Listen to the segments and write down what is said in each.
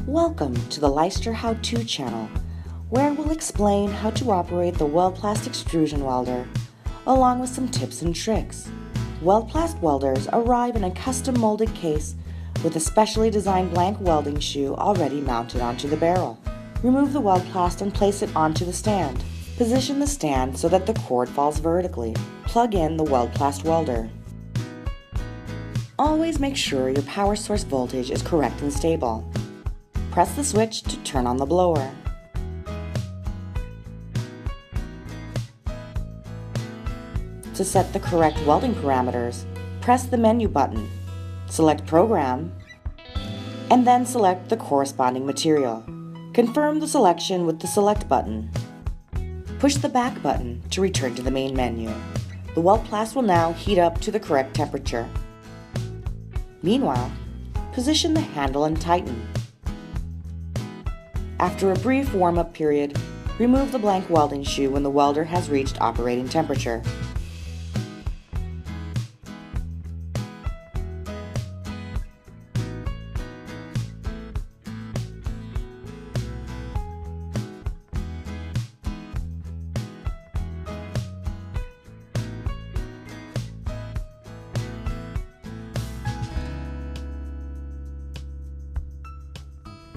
Welcome to the LEISTER How-To channel, where we'll explain how to operate the WELDPLAST extrusion welder, along with some tips and tricks. WELDPLAST welders arrive in a custom molded case with a specially designed blank welding shoe already mounted onto the barrel. Remove the WELDPLAST and place it onto the stand. Position the stand so that the cord falls vertically. Plug in the WELDPLAST welder. Always make sure your power source voltage is correct and stable. Press the switch to turn on the blower. To set the correct welding parameters, press the menu button, select Program, and then select the corresponding material. Confirm the selection with the Select button. Push the back button to return to the main menu. The WELDPLAST will now heat up to the correct temperature. Meanwhile, position the handle and tighten. After a brief warm-up period, remove the blank welding shoe when the welder has reached operating temperature.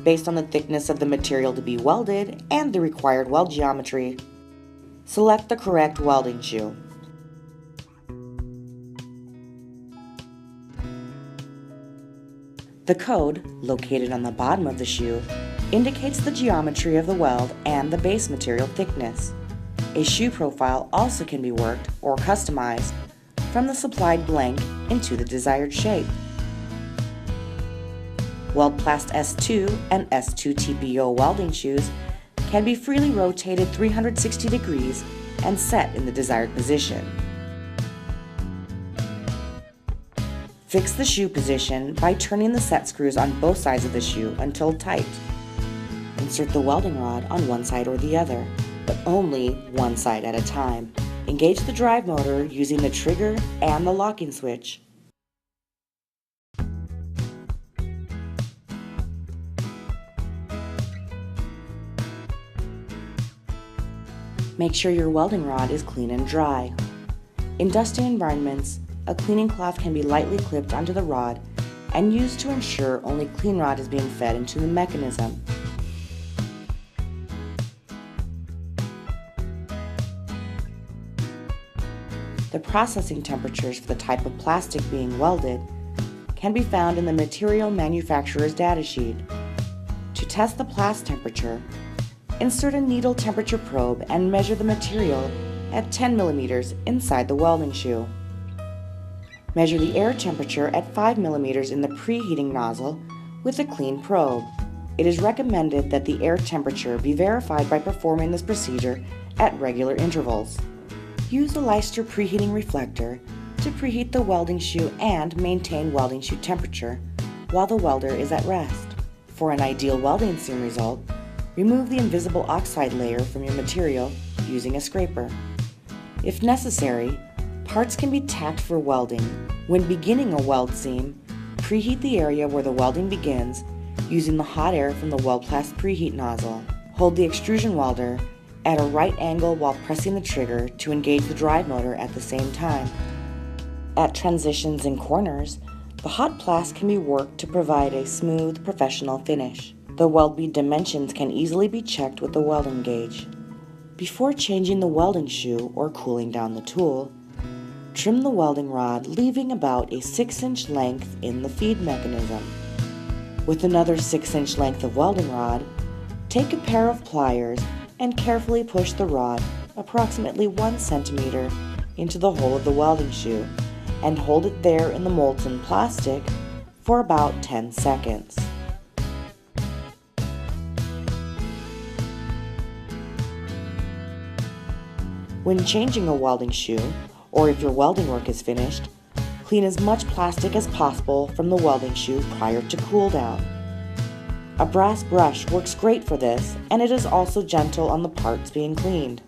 Based on the thickness of the material to be welded and the required weld geometry, select the correct welding shoe. The code, located on the bottom of the shoe, indicates the geometry of the weld and the base material thickness. A shoe profile also can be worked or customized from the supplied blank into the desired shape. WELDPLAST S2 and S2 TPO welding shoes can be freely rotated 360 degrees and set in the desired position. Fix the shoe position by turning the set screws on both sides of the shoe until tight. Insert the welding rod on one side or the other, but only one side at a time. Engage the drive motor using the trigger and the locking switch. Make sure your welding rod is clean and dry. In dusty environments, a cleaning cloth can be lightly clipped onto the rod and used to ensure only clean rod is being fed into the mechanism. The processing temperatures for the type of plastic being welded can be found in the material manufacturer's data sheet. To test the plast temperature, insert a needle temperature probe and measure the material at 10 millimeters inside the welding shoe. Measure the air temperature at 5 millimeters in the preheating nozzle with a clean probe. It is recommended that the air temperature be verified by performing this procedure at regular intervals. Use a LEISTER preheating reflector to preheat the welding shoe and maintain welding shoe temperature while the welder is at rest. For an ideal welding seam result, remove the invisible oxide layer from your material using a scraper. If necessary, parts can be tacked for welding. When beginning a weld seam, preheat the area where the welding begins using the hot air from the WELDPLAST preheat nozzle. Hold the extrusion welder at a right angle while pressing the trigger to engage the drive motor at the same time. At transitions and corners, the hot plast can be worked to provide a smooth, professional finish. The weld bead dimensions can easily be checked with the welding gauge. Before changing the welding shoe or cooling down the tool, trim the welding rod, leaving about a 6-inch length in the feed mechanism. With another 6-inch length of welding rod, take a pair of pliers and carefully push the rod approximately 1 centimeter into the hole of the welding shoe and hold it there in the molten plastic for about 10 seconds. When changing a welding shoe, or if your welding work is finished, clean as much plastic as possible from the welding shoe prior to cool down. A brass brush works great for this, and it is also gentle on the parts being cleaned.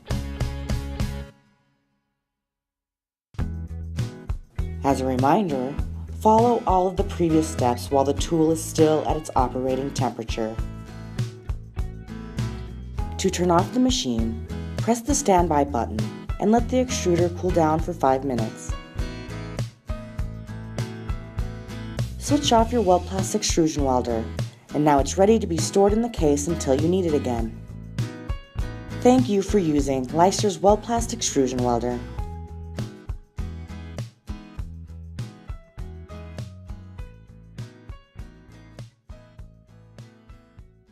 As a reminder, Follow all of the previous steps while the tool is still at its operating temperature. To turn off the machine, press the standby button and let the extruder cool down for 5 minutes. Switch off your WELDPLAST extrusion welder, and now it's ready to be stored in the case until you need it again. Thank you for using LEISTER's WELDPLAST extrusion welder.